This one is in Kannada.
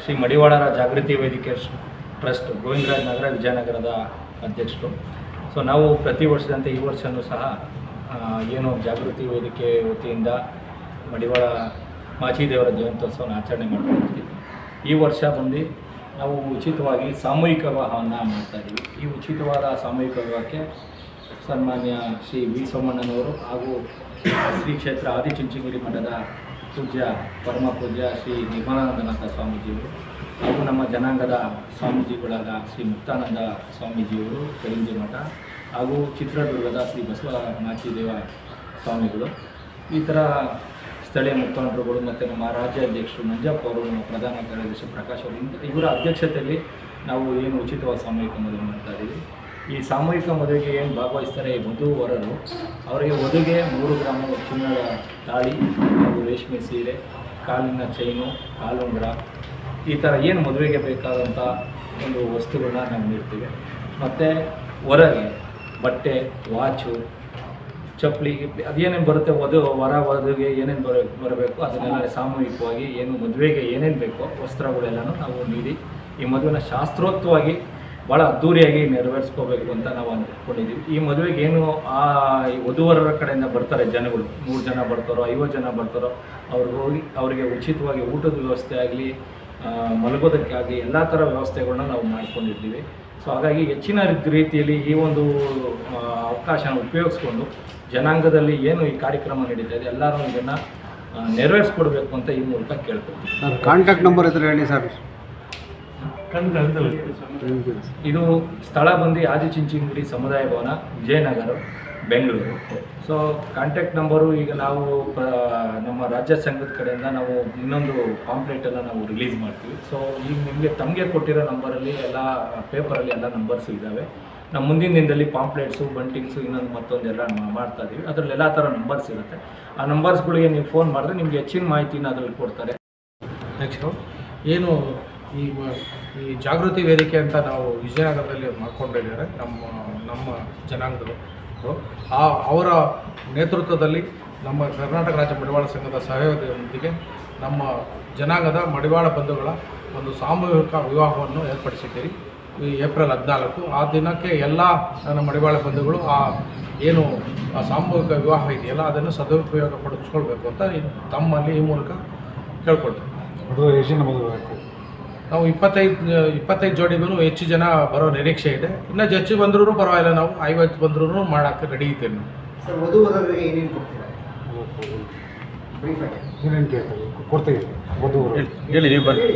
ಶ್ರೀ ಮಡಿವಾಳರ ಜಾಗೃತಿ ವೇದಿಕೆ ಟ್ರಸ್ಟ್ ಗೋವಿಂದರಾಜ ನಗರ ವಿಜಯನಗರದ ಅಧ್ಯಕ್ಷರು. ಸೊ ನಾವು ಪ್ರತಿ ವರ್ಷದಂತೆ ಈ ವರ್ಷವೂ ಸಹ ಏನು ಜಾಗೃತಿ ವೇದಿಕೆ ವತಿಯಿಂದ ಮಡಿವಾಳ ಮಾಚಿದೇವರ ಜಯಂತ್ಯೋತ್ಸವನ ಆಚರಣೆ ಮಾಡ್ಕೊಳ್ತೀವಿ. ಈ ವರ್ಷ ಬಂದು ನಾವು ಉಚಿತವಾಗಿ ಸಾಮೂಹಿಕ ವಿವಾಹವನ್ನು ಮಾಡ್ತಾಯಿದ್ದೀವಿ. ಈ ಉಚಿತವಾದ ಸಾಮೂಹಿಕ ವಿವಾಹಕ್ಕೆ ಸನ್ಮಾನ್ಯ ಶ್ರೀ ವಿ ಸೋಮಣ್ಣನವರು ಹಾಗೂ ಶ್ರೀ ಕ್ಷೇತ್ರ ಆದಿಚುಂಚನಗಿರಿ ಮಠದ ಪೂಜ್ಯ ಪರಮ ಪೂಜ್ಯ ಶ್ರೀ ನಿರ್ಮಲಾನಂದನಾಥ ಸ್ವಾಮೀಜಿಯವರು ಹಾಗೂ ನಮ್ಮ ಜನಾಂಗದ ಸ್ವಾಮೀಜಿಗಳಾದ ಶ್ರೀ ಮುಕ್ತಾನಂದ ಸ್ವಾಮೀಜಿಯವರು ಕರಿಂಜಿ ಮಠ ಹಾಗೂ ಚಿತ್ರದುರ್ಗದ ಶ್ರೀ ಬಸವ ಮಾಚಿದೇವ ಸ್ವಾಮಿಗಳು, ಈ ಥರ ಸ್ಥಳೀಯ ಮುಖಂಡರುಗಳು ಮತ್ತು ನಮ್ಮ ರಾಜ್ಯಾಧ್ಯಕ್ಷರು ಮಂಜಪ್ಪ ಅವರು, ನಮ್ಮ ಪ್ರಧಾನ ಕಾರ್ಯದರ್ಶಿ ಪ್ರಕಾಶ್ ಅವರು, ಇವರ ಅಧ್ಯಕ್ಷತೆಯಲ್ಲಿ ನಾವು ಏನು ಉಚಿತವಾದ ಸಾಮೂಹಿಕ ಮದುವೆ ಮಾಡ್ತಾಯಿದ್ದೀವಿ. ಈ ಸಾಮೂಹಿಕ ಮದುವೆಗೆ ಏನು ಭಾಗವಹಿಸ್ತಾರೆ ಈ ವಧು-ವರರು, ಅವರಿಗೆ ವಧುಗೆ 3 ಗ್ರಾಮ ಚಿನ್ನದ ತಾಳಿ ಹಾಗೂ ರೇಷ್ಮೆ ಸೀರೆ, ಕಾಲಿನ ಚೈನು, ಕಾಲುಂಗುರ, ಈ ಥರ ಏನು ಮದುವೆಗೆ ಬೇಕಾದಂಥ ಒಂದು ವಸ್ತುಗಳನ್ನ ನಾವು ನೀಡ್ತೀವಿ. ಮತ್ತು ಹೊರಗೆ ಬಟ್ಟೆ, ವಾಚು, ಚಪ್ಪಲಿ, ಅದೇನೇನು ಬರುತ್ತೆ ವಧುಗೆ ಏನೇನು ಬರಬೇಕು ಅದನ್ನೆಲ್ಲ ಸಾಮೂಹಿಕವಾಗಿ ಏನು ಮದುವೆಗೆ ಏನೇನು ಬೇಕೋ ವಸ್ತ್ರಗಳೆಲ್ಲನೂ ನಾವು ನೀಡಿ ಈ ಮದುವೆನ ಶಾಸ್ತ್ರೋಕ್ತವಾಗಿ ಭಾಳ ಅದ್ಧೂರಿಯಾಗಿ ನೆರವೇರಿಸ್ಕೋಬೇಕು ಅಂತ ನಾವು ಅಂದ್ಕೊಂಡಿದ್ದೀವಿ. ಈ ಮದುವೆಗೆ ಏನು ವಧುವರರ ಕಡೆಯಿಂದ ಬರ್ತಾರೆ ಜನಗಳು, 100 ಜನ ಬರ್ತಾರೋ 50 ಜನ ಬರ್ತಾರೋ ಅವರಿಗೆ ಉಚಿತವಾಗಿ ಊಟದ ವ್ಯವಸ್ಥೆ ಆಗಲಿ, ಮಲಗೋದಕ್ಕಾಗಲಿ ಎಲ್ಲ ಥರ ವ್ಯವಸ್ಥೆಗಳನ್ನ ನಾವು ಮಾಡ್ಕೊಂಡಿರ್ತೀವಿ. ಸೊ ಹಾಗಾಗಿ ಹೆಚ್ಚಿನ ರೀತಿಯಲ್ಲಿ ಈ ಒಂದು ಅವಕಾಶನ ಉಪಯೋಗಿಸ್ಕೊಂಡು ಜನಾಂಗದಲ್ಲಿ ಏನು ಈ ಕಾರ್ಯಕ್ರಮ ನಡೀತಾ ಇದೆ ಎಲ್ಲರೂ ಇದನ್ನು ನೆರವೇರಿಸ್ಕೊಡ್ಬೇಕು ಅಂತ ಈ ಮೂಲಕ ಕೇಳ್ಕೊಳ್ತೀವಿ. ಸರ್, ಕಾಂಟ್ಯಾಕ್ಟ್ ನಂಬರ್ ಇದ್ರೆ ಹೇಳಿ ಸರ್. ಇದು ಸ್ಥಳ ಬಂದು ಆದಿಚುಂಚನಗಿರಿ ಸಮುದಾಯ ಭವನ, Vijayanagara, Bengaluru. So contact number ಈಗ ನಾವು ನಮ್ಮ ರಾಜ್ಯ ಸಂಘದ ಕಡೆಯಿಂದ ನಾವು ಇನ್ನೊಂದು ಪಾಂಪ್ಲೆಟನ್ನು ನಾವು ರಿಲೀಸ್ ಮಾಡ್ತೀವಿ. ಸೊ ಈಗ ತಮಗೆ ಕೊಟ್ಟಿರೋ ನಂಬರಲ್ಲಿ ಎಲ್ಲ ಪೇಪರಲ್ಲಿ ಎಲ್ಲ ನಂಬರ್ಸು ಇದ್ದಾವೆ. ನಮ್ಮ ಮುಂದಿನ ದಿನದಲ್ಲಿ ಪಾಂಪ್ಲೆಟ್ಸು, ಬಂಟಿಂಗ್ಸು, ಇನ್ನೊಂದು ಮತ್ತೊಂದೆಲ್ಲ ಮಾಡ್ತಾಯಿದ್ದೀವಿ. ಅದರಲ್ಲಿ ಎಲ್ಲ ಥರ ನಂಬರ್ಸ್ ಇರುತ್ತೆ. ಆ ನಂಬರ್ಸ್ಗಳಿಗೆ ನೀವು ಫೋನ್ ಮಾಡಿದ್ರೆ ನಿಮಗೆ ಹೆಚ್ಚಿನ ಮಾಹಿತಿನ ಅದರಲ್ಲಿ ಕೊಡ್ತಾರೆ. ನೆಕ್ಸ್ಟು ಏನು ಈ ಜಾಗೃತಿ ವೇದಿಕೆ ಅಂತ ನಾವು ವಿಜಯನಗರದಲ್ಲಿ ಮಾಡ್ಕೊಂಡಿದ್ದಾರೆ ನಮ್ಮ ಜನಾಂಗದವರು. ಅವರ ನೇತೃತ್ವದಲ್ಲಿ ನಮ್ಮ ಕರ್ನಾಟಕ ರಾಜ್ಯ ಮಡಿವಾಳ ಸಂಘದ ಸಹಯೋಗದೊಂದಿಗೆ ನಮ್ಮ ಜನಾಂಗದ ಮಡಿವಾಳ ಬಂಧುಗಳ ಒಂದು ಸಾಮೂಹಿಕ ವಿವಾಹವನ್ನು ಏರ್ಪಡಿಸಿದ್ದೀರಿ ಈ ಏಪ್ರಿಲ್ 14. ಆ ದಿನಕ್ಕೆ ಎಲ್ಲ ನನ್ನ ಮಡಿವಾಳ ಬಂಧುಗಳು ಏನು ಸಾಮೂಹಿಕ ವಿವಾಹ ಇದೆಯಲ್ಲ ಅದನ್ನು ಸದುಪಯೋಗ ಪಡಿಸ್ಕೊಳ್ಬೇಕು ಅಂತ ತಮ್ಮಲ್ಲಿ ಈ ಮೂಲಕ ಕೇಳ್ಕೊಳ್ತೇವೆ. ನಾವು 25 ಜೋಡಿಗೂ ಹೆಚ್ಚು ಜನ ಬರೋ ನಿರೀಕ್ಷೆ ಇದೆ. ಇನ್ನು ಹೆಚ್ಚು ಬಂದರೂ ಪರವಾಗಿಲ್ಲ, ನಾವು 50 ಬಂದರೂ ಮಾಡೋಕ್ಕೆ ರೆಡಿ ಇದ್ದೇವೆ ನಾವು. ಸರ್, ವಧುವರರಿಗೆ ಏನೇನು ಕೊಡ್ತೀರಾ? ಏನೇನು ಕೇಳ್ತೀವಿ ಕೊಡ್ತೀವಿ ವಧುವರು ಹೇಳಿ ನೀವು ಬನ್ನಿ.